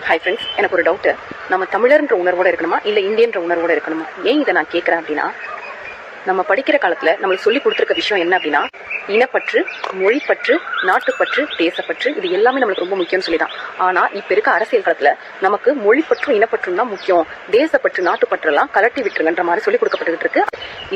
Hi friends, எனக்கு ஒரு doubt. நம்ம தமிழர்ன்ற உணர்வோடு இருக்கணுமா இல்லை இந்தியன்ற உணர்வோடு இருக்கணுமா? ஏன் இதை நான் கேட்குறேன் அப்படின்னா, நம்ம படிக்கிற காலத்தில் நம்மளுக்கு சொல்லி கொடுத்துருக்க விஷயம் என்ன அப்படின்னா, இனப்பற்று, மொழிப்பற்று, நாட்டுப்பற்று, தேசப்பற்று, இது எல்லாமே நம்மளுக்கு ரொம்ப முக்கியம்னு சொல்லி தான். ஆனால் இப்போ இருக்க அரசியல் காலத்தில் நமக்கு மொழிப்பற்றும் இனப்பற்றும் தான் முக்கியம், தேசப்பற்று நாட்டுப்பற்றெல்லாம் கலட்டி விட்டுருங்கன்ற மாதிரி சொல்லி கொடுக்கப்பட்டுக்கிட்டு இருக்கு.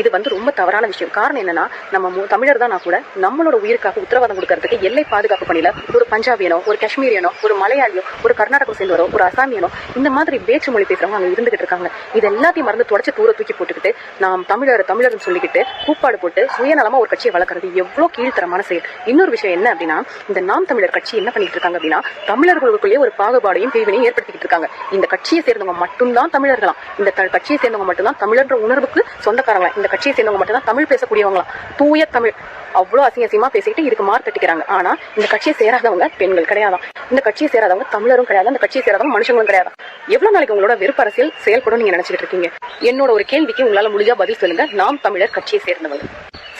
இது ரொம்ப தவறான விஷயம். காரணம் என்னன்னா, நம்ம தமிழர் தான் கூட நம்மளோட உயிருக்காக உத்தரவாதம் கொடுக்கறதுக்கு எல்லை பாதுகாப்பு பணியில ஒரு பஞ்சாபியனோ, ஒரு காஷ்மீரியனோ, ஒரு மலையாளியோ, ஒரு கர்நாடகம் சேர்ந்தவரோ, ஒரு அசாமியனோ, இந்த மாதிரி வேற்று மொழி பேசுறவங்க அங்கே இருந்துகிட்டு இருக்காங்க. இது எல்லாத்தையும் மறந்து தொடச்சு தூர தூக்கி போட்டுக்கிட்டு நாம் தமிழர் சொல்லிக்கிட்டு கூப்பாடு போட்டு சுயநலமா ஒரு கட்சியை வளர்க்கறது எவ்வளவு கீழ்த்தரமான செயல். இன்னொரு விஷயம் என்ன அப்படின்னா, இந்த நாம் தமிழர் கட்சி என்ன பண்ணிட்டு இருக்காங்க அப்படின்னா, தமிழர்களுக்குள்ளேயே ஒரு பாகுபாடையும் பிரிவினையும் ஏற்படுத்திக்கிட்டு இருக்காங்க. இந்த கட்சியை சேர்ந்தவங்க மட்டும்தான் தமிழர்களாம், இந்த கட்சியை சேர்ந்தவங்க மட்டும்தான் தமிழர் உணர்வுக்கு சொந்தக்காரங்களா, இந்த கட்சியை சேர்ந்தவங்க மட்டும்தான் தமிழ் பேசக்கூடியவங்களாம், தூய தமிழ். அவ்வளோ அசிங்கமா பேசிக்கிட்டு இதுக்கு மார்க் கட்டிக்கிறாங்க. ஆனா இந்த கட்சியை சேராதவங்க பெண்கள் கிடையாதான், இந்த கட்சியை சேராதவங்க தமிழரும் கிடையாது, இந்த கட்சியை சேராதவங்க மனுஷங்களும் கிடையாது. எவ்வளவு நாளைக்கு உங்களோட வெறுப்பு அரசியல் செயல்படும் நீங்க நினைச்சிட்டு இருக்கீங்க? என்னோட ஒரு கேள்விக்கு உங்களால முடிஞ்சா பதில் சொல்லுங்க. நாம் தமிழர் கட்சியை சேர்ந்தவங்க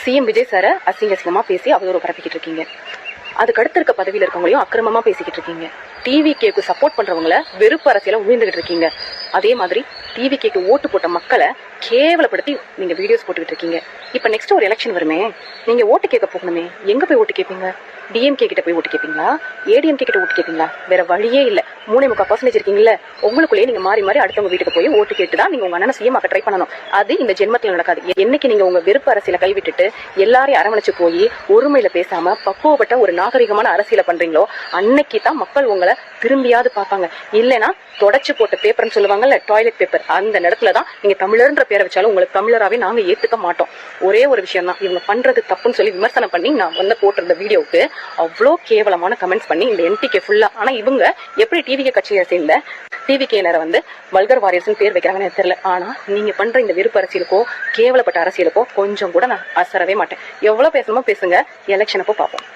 சிஎம் விஜய் சாரை அசிங்கமா பேசி அவதூறு பரப்பிக்கிட்டு இருக்கீங்க. அதுக்கு அடுத்து இருக்க பதவியில் இருக்கவங்களையும் அக்கிரமமா பேசிக்கிட்டு இருக்கீங்க. டிவிகேக்கு சப்போர்ட் பண்றவங்கள வெறுப்பு அரசியல உயர்ந்துகிட்டு இருக்கீங்க. அதே மாதிரி டிவிகேக்கு ஓட்டு போட்ட மக்களை கேவலப்படுத்தி நீங்க வீடியோஸ் போட்டுக்கிட்டு இருக்கீங்க. இப்ப நெக்ஸ்ட் ஒரு எலெக்ஷன் வருமே, நீங்க ஓட்டு கேட்க போகணுமே, எங்க போய் ஓட்டு கேட்பீங்க? டிஎம்கே கிட்ட போய் ஓட்டு கேட்பீங்களா? ஏடிஎம்கே கிட்ட ஓட்டு கேட்பீங்களா? வேற வழியே இல்ல. 3.3% இருக்கீங்கல்ல, உங்களுக்குள்ளேயே நீங்க மாறி மாறி அடுத்தவங்க வீட்டுக்கு போய் ஓட்டு கேட்டுதான் நீங்க உங்க அண்ணனை சிஎம் ஆக்க ட்ரை பண்ணணும். அது இந்த ஜென்மத்தில் நடக்காது. என்னைக்கு நீங்க உங்க வெறுப்பு அரசியல கைவிட்டுட்டு எல்லாரையும் அரவணைச்சு போய் ஒருமையில பேசாம பக்குவப்பட்ட ஒரு நாகரிகமான அரசியல பண்றீங்களோ, அன்னைக்கு தான் மக்கள் உங்களை திரும்பியாவது பார்ப்பாங்க. இல்லைன்னா தொடச்சு போட்ட பேப்பர்னு சொல்லுவாங்கல்ல, டாய்லெட் பேப்பர், அந்த இடத்துலதான் நீங்க தமிழர்ன்ற பேரை வச்சாலும் உங்களுக்கு தமிழராவே நாங்க ஏத்துக்க மாட்டோம். ஒரே ஒரு விஷயம் தான், இவங்க பண்றது தப்புன்னு சொல்லி விமர்சனம் பண்ணி நான் போட்டிருந்த வீடியோவுக்கு அவ்வளோ கேவலமான கமெண்ட்ஸ் பண்ணி இந்த என்டிகே ஃபுல்லா. ஆனா இவங்க எப்படி டிவிகே கட்சியை சேர்ந்த டிவிகேனரை வல்கர் வாரியர்ஸ் பேர் வைக்கிறாங்கன்னு தெரியல. ஆனா நீங்க பண்ற இந்த வெறுப்பு அரசியலுக்கோ கேவலப்பட்ட அரசியலுக்கோ கொஞ்சம் கூட நான் அசரவே மாட்டேன். எவ்வளவு பேசணுமோ பேசுங்க, எலெக்ஷனப்போ பார்ப்போம்.